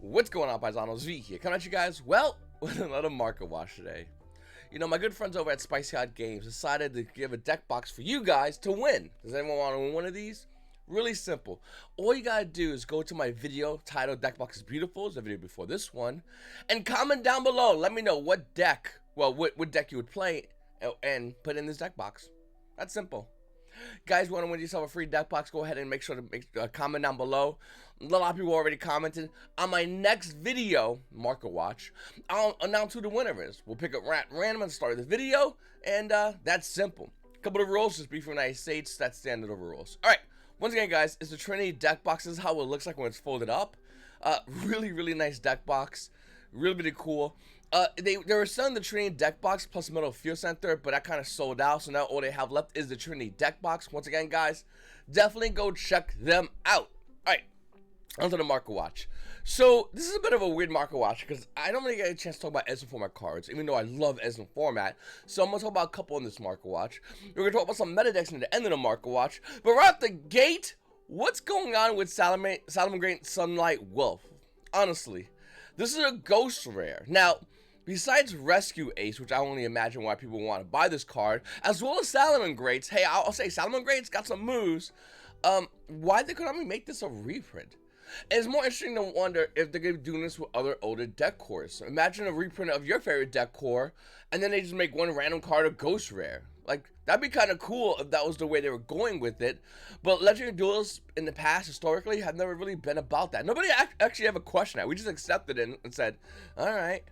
What's going on, Paisanos? V here, coming at you guys, well, with another market watch today. You know, my good friends over at Spicy Hot Games decided to give a deck box for you guys to win. Does anyone want to win one of these? Really simple. All you gotta do is go to my video titled Deck Box is Beautiful, it's the video before this one, and comment down below. Let me know what deck, well, what deck you would play and put in this deck box. That's simple. Guys, want to win yourself a free deck box? Go ahead and make sure to comment down below. A lot of people already commented. On my next video, Market Watch, I'll announce who the winner is. We'll pick up random at the start of the video, and that's simple. A couple of rules, just be from the United States. That's the end of the rules. All right, once again, guys, it's the Trinity deck box. This is how it looks like when it's folded up. Really nice deck box. Really cool. They were selling the Trinity deck box plus Metal Fuel Center, but that kind of sold out, so now all they have left is the Trinity deck box. Once again, guys, definitely go check them out. Alright, onto the market watch. So this is a bit of a weird market watch because I don't really get a chance to talk about Exos format cards, even though I love Exos format. So I'm going to talk about a couple in this market watch. We're going to talk about some meta decks at the end of the market watch. But right out the gate, what's going on with Salamangreat Sunlight Wolf? Honestly, this is a ghost rare. Now, besides Rescue Ace, which I only imagine why people want to buy this card, as well as Salamangreats, hey, I'll say Salamangreats got some moves. Why did Konami make this a reprint? And it's more interesting to wonder if they're going to be doing this with other older deck cores. Imagine a reprint of your favorite deck core, and then they just make one random card a ghost rare. Like, that'd be kind of cool if that was the way they were going with it. But Legendary Duelists in the past, historically, have never really been about that. Nobody actually ever questioned that. We just accepted it and said, alright.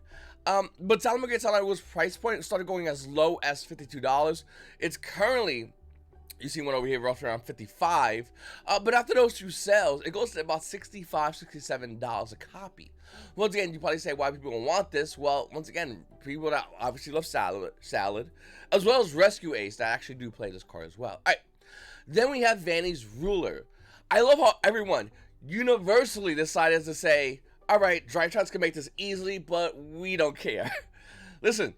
But Salamangreat Sunlight was price point. It started going as low as $52. It's currently, you see one over here, roughly around $55. But after those two sales, it goes to about $65, $67 a copy. Once again, you probably say why people don't want this. Well, once again, people that obviously love salad, as well as Rescue Ace that actually do play this card as well. Alright, then we have Vanny's Ruler. I love how everyone universally decided to say, alright, Drytrons can make this easily, but we don't care. Listen,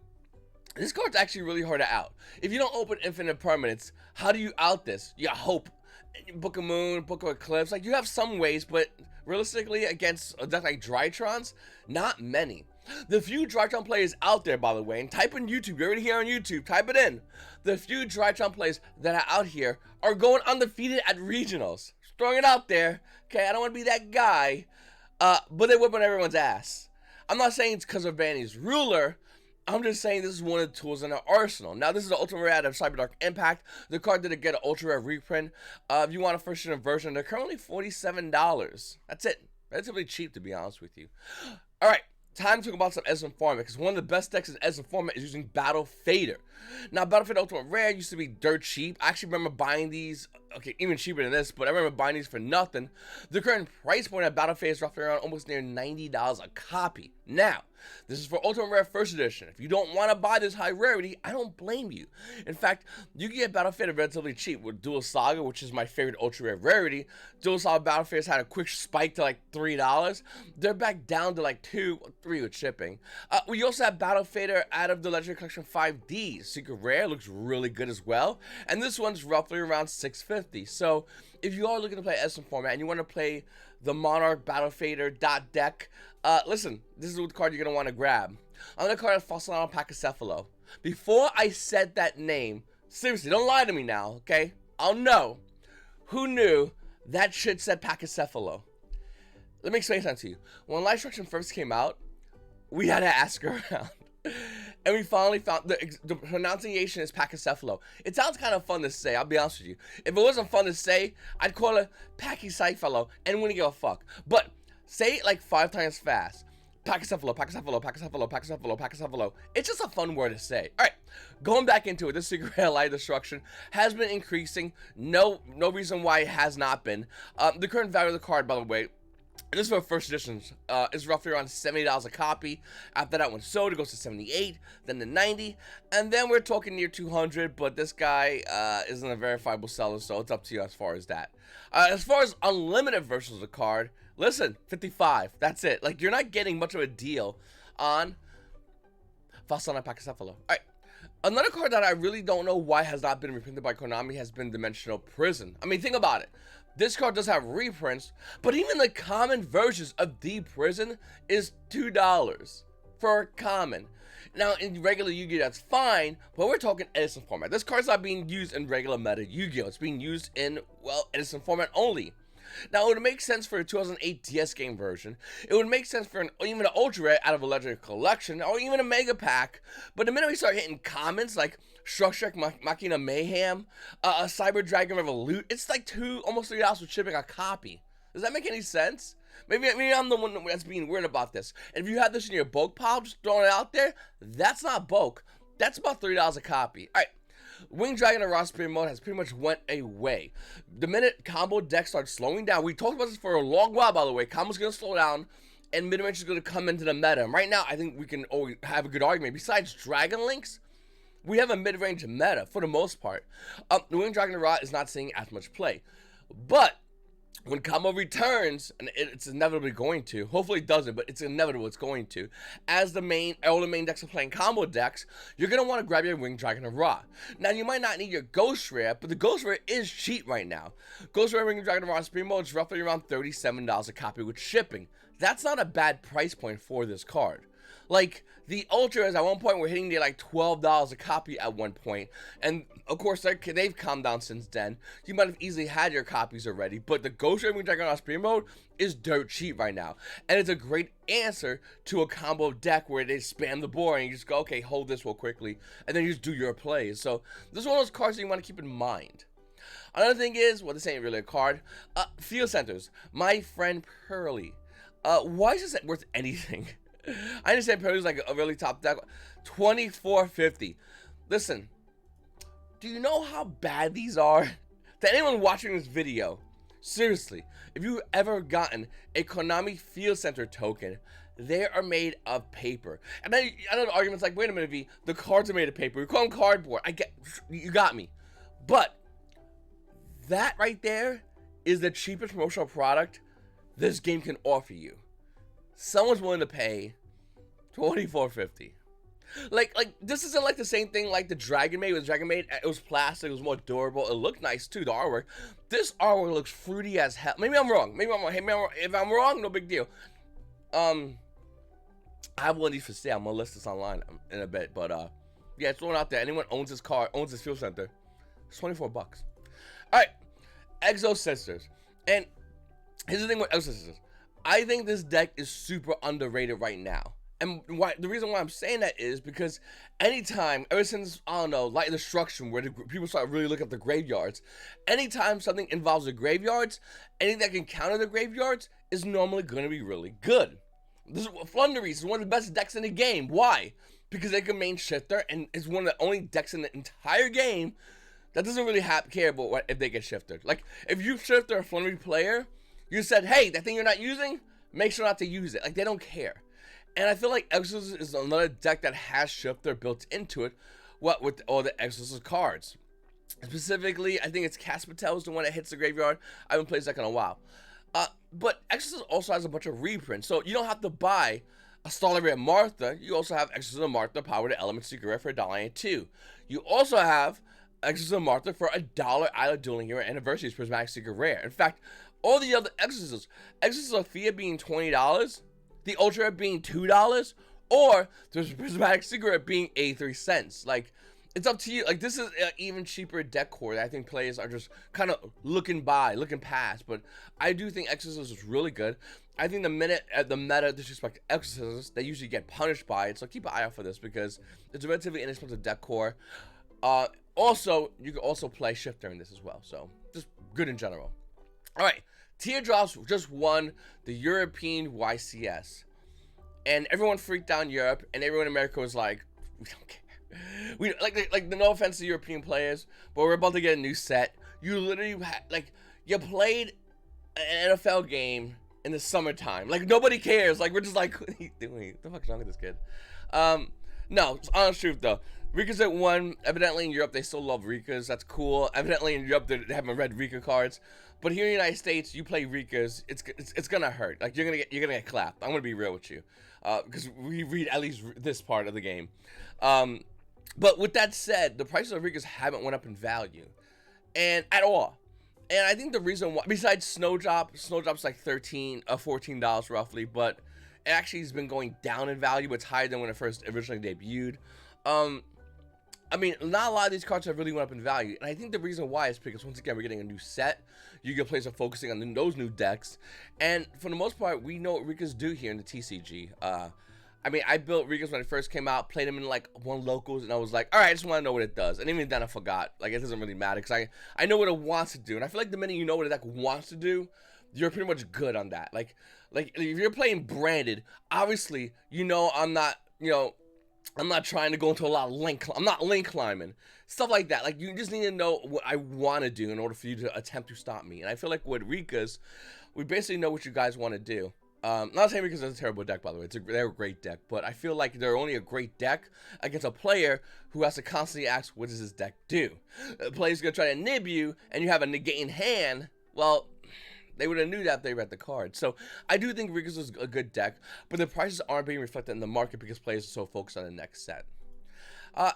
this card's actually really hard to out. If you don't open infinite permanents, how do you out this? You hope. Book of Moon, Book of Eclipse, like you have some ways, but realistically against a deck like Drytrons, not many. The few Drytron players out there, by the way, and type in YouTube, you're already here on YouTube, type it in. The few Drytron players that are out here are going undefeated at regionals. Just throwing it out there, okay, I don't want to be that guy, but they're whipping everyone's ass. I'm not saying it's because of Vanny's Ruler, I'm just saying this is one of the tools in our arsenal. Now, this is the Ultra Rare out of Cyber Dark Impact. The card did get an Ultra Rare reprint. If you want a first edition version, they're currently $47. That's it. Relatively cheap, to be honest with you. All right, time to talk about some Exos format, because one of the best decks in Exos format is using Battle Fader. Now, Battle Fader Ultimate Rare used to be dirt cheap. I actually remember buying these, okay, even cheaper than this, but I remember buying these for nothing. The current price point at Battle Fader is roughly around almost near $90 a copy. Now, this is for Ultimate Rare First Edition. If you don't want to buy this high rarity, I don't blame you. In fact, you can get Battle Fader relatively cheap with Dual Saga, which is my favorite Ultra Rare rarity. Dual Saga Battle Fader's had a quick spike to like $3. They're back down to like $2 or $3 with shipping. We also have Battle Fader out of the Legendary Collection 5D. Secret Rare looks really good as well. And this one's roughly around $650. So if you are looking to play Exos format and you want to play the Monarch Battle Fader deck, listen, this is the card you're going to want to grab. I'm going to card Fossilano Pachycephalo. Before I said that name, seriously, don't lie to me now, okay? I'll know. Who knew that shit said Pachycephalo? Let me explain something to you. When Life Destruction first came out, we had to ask around. And we finally found the pronunciation is Pachycephalo. It sounds kind of fun to say, I'll be honest with you. If it wasn't fun to say, I'd call it Pachycephalo and wouldn't give a fuck. But say it like 5 times fast. Pachycephalo, Pachycephalo, Pachycephalo, Pachycephalo, Pachycephalo. It's just a fun word to say. Alright, going back into it, this Secret Rare Light Destruction has been increasing. No reason why it has not been. The current value of the card, by the way, this is for first editions, is roughly around $70 a copy. After that one sold, it goes to $78, then to $90, and then we're talking near $200, but this guy isn't a verifiable seller, so it's up to you as far as that. As far as unlimited versions of the card, listen, $55, that's it. Like, you're not getting much of a deal on Fossilano Pachycephalo. Alright, another card that I really don't know why has not been reprinted by Konami has been Dimensional Prison. I mean, think about it. This card does have reprints, but even the common versions of The Prison is $2 for a common. Now, in regular Yu-Gi-Oh, that's fine, but we're talking Edison format. This card's not being used in regular meta Yu-Gi-Oh. It's being used in, well, Edison format only. Now, it would make sense for a 2008 DS game version. It would make sense for even an Ultra Rare out of a Legendary Collection, or even a Mega Pack. But the minute we start hitting commons like Structure Machina Mayhem, a Cyber Dragon Revolute, it's like almost $3 for shipping a copy. Does that make any sense? Maybe I'm the one that's being weird about this. And if you have this in your bulk pile, just throwing it out there, that's not bulk. That's about $3 a copy. All right. Winged Dragon and Raw Spirit mode has pretty much went away. The minute combo decks start slowing down, we talked about this for a long while, by the way. Combo's going to slow down, and mid-range is going to come into the meta. And right now, I think we can always have a good argument. Besides Dragon Links, we have a mid-range meta for the most part. The Winged Dragon and Raw is not seeing as much play. But when combo returns, and it's inevitably going to, hopefully it doesn't, but it's inevitable it's going to, as all the main decks are playing combo decks, you're going to want to grab your Winged Dragon and Raw. Now, you might not need your Ghost Rare, but the Ghost Rare is cheap right now. Ghost Rare Winged Dragon and Raw Spirit mode is roughly around $37 a copy with shipping. That's not a bad price point for this card. Like, the Ultras at one point were hitting near like $12 a copy at one point, and of course they've calmed down since then. You might have easily had your copies already, but the Ghost Ray Winged Dragon on Spirit mode is dirt cheap right now, and it's a great answer to a combo deck where they spam the board and you just go, okay, hold this real quickly, and then you just do your plays. So this is one of those cards that you want to keep in mind. Another thing is, well, this ain't really a card. Field Centers, my friend Pearly. Why is this worth anything? I understand Pearly's like a really top deck. $24.50. Listen, do you know how bad these are? To anyone watching this video, seriously, if you've ever gotten a Konami Field Center token, they are made of paper. And then I know the argument's like, wait a minute, V, the cards are made of paper. We call them cardboard. You got me. But that right there is the cheapest promotional product this game can offer you. Someone's willing to pay $24.50. Like this isn't like the same thing like the Dragon Maid. With Dragon Maid, it was plastic, it was more durable, it looked nice too, the artwork. This artwork looks fruity as hell. Maybe I'm wrong. If I'm wrong, no big deal. I have one of these for sale. I'm gonna list this online in a bit, but yeah, it's thrown out there. Anyone owns this card, owns this Field Center, it's $24. Alright, Exos Sisters. And here's the thing with Exos Sisters. I think this deck is super underrated right now. And the reason why I'm saying that is because anytime, ever since, I don't know, Light of Destruction, where people start really looking at the graveyards, anytime something involves the graveyards, anything that can counter the graveyards is normally going to be really good. This is Flunderies is one of the best decks in the game. Why? Because they can main Shifter, and it's one of the only decks in the entire game that doesn't really care about if they get shifted. Like, if you shifter a Flundery player, you said, hey, that thing you're not using, make sure not to use it. Like, they don't care. And I feel like Exos is another deck that has Shifter built into it, with all the Exos cards. Specifically, I think it's Caspatel is the one that hits the graveyard. I haven't played this deck in a while. But Exos also has a bunch of reprints, so you don't have to buy a Starlight Rare Martha. You also have Exos of Martha, Power to Element Secret Rare for $1.02. You also have Exos of Martha for $1 Isla Dueling Hero Anniversary's Prismatic Secret Rare. In fact, all the other Exos Sophia being $20, the Ultra Rare being $2, or there's Prismatic Secret Rare being 83 cents. Like, it's up to you. Like, this is an even cheaper deck core that I think players are just kind of looking past. But I do think Exos is really good. I think the minute the meta disrespect Exos, they usually get punished by it. So keep an eye out for this because it's a relatively inexpensive deck core. Also, you can also play Shifter in this as well. So just good in general. All right. Teardrops just won the European YCS, and everyone freaked out in Europe, and everyone in America was like, "We don't care." We like no offense to European players, but we're about to get a new set. You literally you played an NFL game in the summertime. Like, nobody cares. Like, we're just like, what are you doing? What the fuck's wrong with this kid? No, it's honest truth though. Rika's at 1. Evidently in Europe they still love Rikas. That's cool. Evidently in Europe they haven't read Rika cards. But here in the United States, you play Rikas, it's gonna hurt. Like, you're gonna get clapped. I'm gonna be real with you, because we read at least this part of the game. But with that said, the prices of Rikas haven't went up in value, and at all. And I think the reason why, besides Snowdrop's like $14 roughly, but it actually has been going down in value. It's higher than when it first originally debuted. I mean, not a lot of these cards have really went up in value, and I think the reason why is because, once again, we're getting a new set. YGO players are focusing on those new decks, and for the most part, we know what Rikas do here in the TCG. I mean, I built Rikas when it first came out, played them in like one locals, and I was like, all right, I just want to know what it does. And even then, I forgot. Like, it doesn't really matter because I know what it wants to do, and I feel like the minute you know what a deck wants to do, you're pretty much good on that. Like if you're playing branded, obviously, you know, I'm not trying to go into a lot of link. I'm not link climbing, stuff like that. Like, you just need to know what I want to do in order for you to attempt to stop me. And I feel like with Rikas, we basically know what you guys want to do. Not saying Rikas is a terrible deck, by the way. They're a great deck, but I feel like they're only a great deck against a player who has to constantly ask, what does this deck do? A player's gonna try to nib you, and you have a negating hand. Well, they would have knew that if they read the card. So I do think Rikas is a good deck, but the prices aren't being reflected in the market because players are so focused on the next set.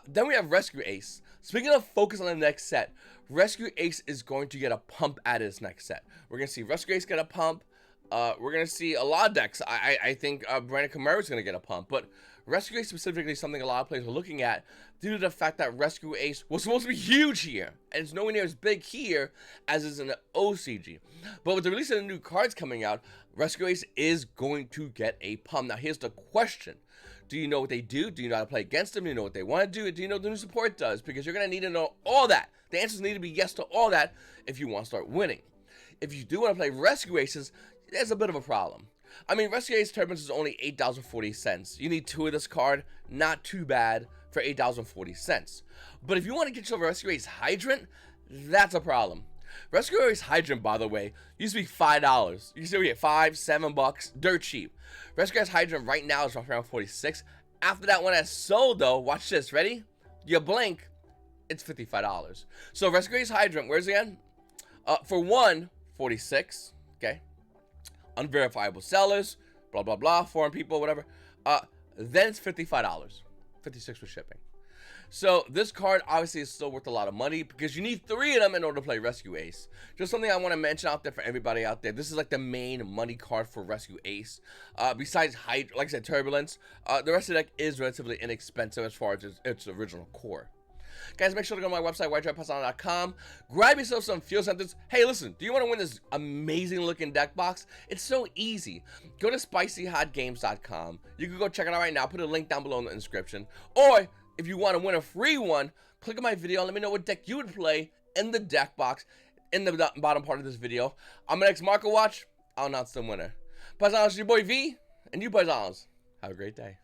Then we have Rescue Ace. Speaking of focus on the next set, Rescue Ace is going to get a pump at its next set. We're going to see Rescue Ace get a pump. We're going to see a lot of decks. I think Brandon Kamara is going to get a pump, but Rescue Ace specifically is something a lot of players are looking at due to the fact that Rescue Ace was supposed to be huge here, and it's nowhere near as big here as is in the OCG. But with the release of the new cards coming out, Rescue Ace is going to get a pump. Now, here's the question. Do you know what they do? Do you know how to play against them? Do you know what they want to do? Do you know what the new support does? Because you're going to need to know all that. The answers need to be yes to all that if you want to start winning. If you do want to play Rescue Aces, there's a bit of a problem. I mean, Rescue Ace Turbines is only $8.40. You need 2 of this card. Not too bad for $8.40. But if you want to get yourself a Rescue Ace Hydrant, that's a problem. Rescue Ace Hydrant, by the way, used to be $5. You see, we get $5, $7, dirt cheap. Rescue Ace Hydrant right now is around $46. After that one has sold, though, watch this, ready? You blink, it's $55. So Rescue Ace Hydrant, where's it again? For one, $46, okay? Unverifiable sellers, blah, blah, blah, foreign people, whatever. Then it's $55, $56 for shipping. So this card obviously is still worth a lot of money because you need 3 of them in order to play Rescue Ace. Just something I want to mention out there for everybody out there. This is like the main money card for Rescue Ace. Besides height, like I said, Turbulence, the rest of the deck is relatively inexpensive as far as its original core. Guys, make sure to go to my website, YGOPaisano.com. Grab yourself some Fuel Centers. Hey, listen, do you want to win this amazing looking deck box? It's so easy. Go to spicyhotgames.com. You can go check it out right now. Put a link down below in the description. Or if you want to win a free one, click on my video and let me know what deck you would play in the deck box in the bottom part of this video. On my next Market Watch, I'll announce the winner. Paisanos, your boy V, and you Paisanos, have a great day.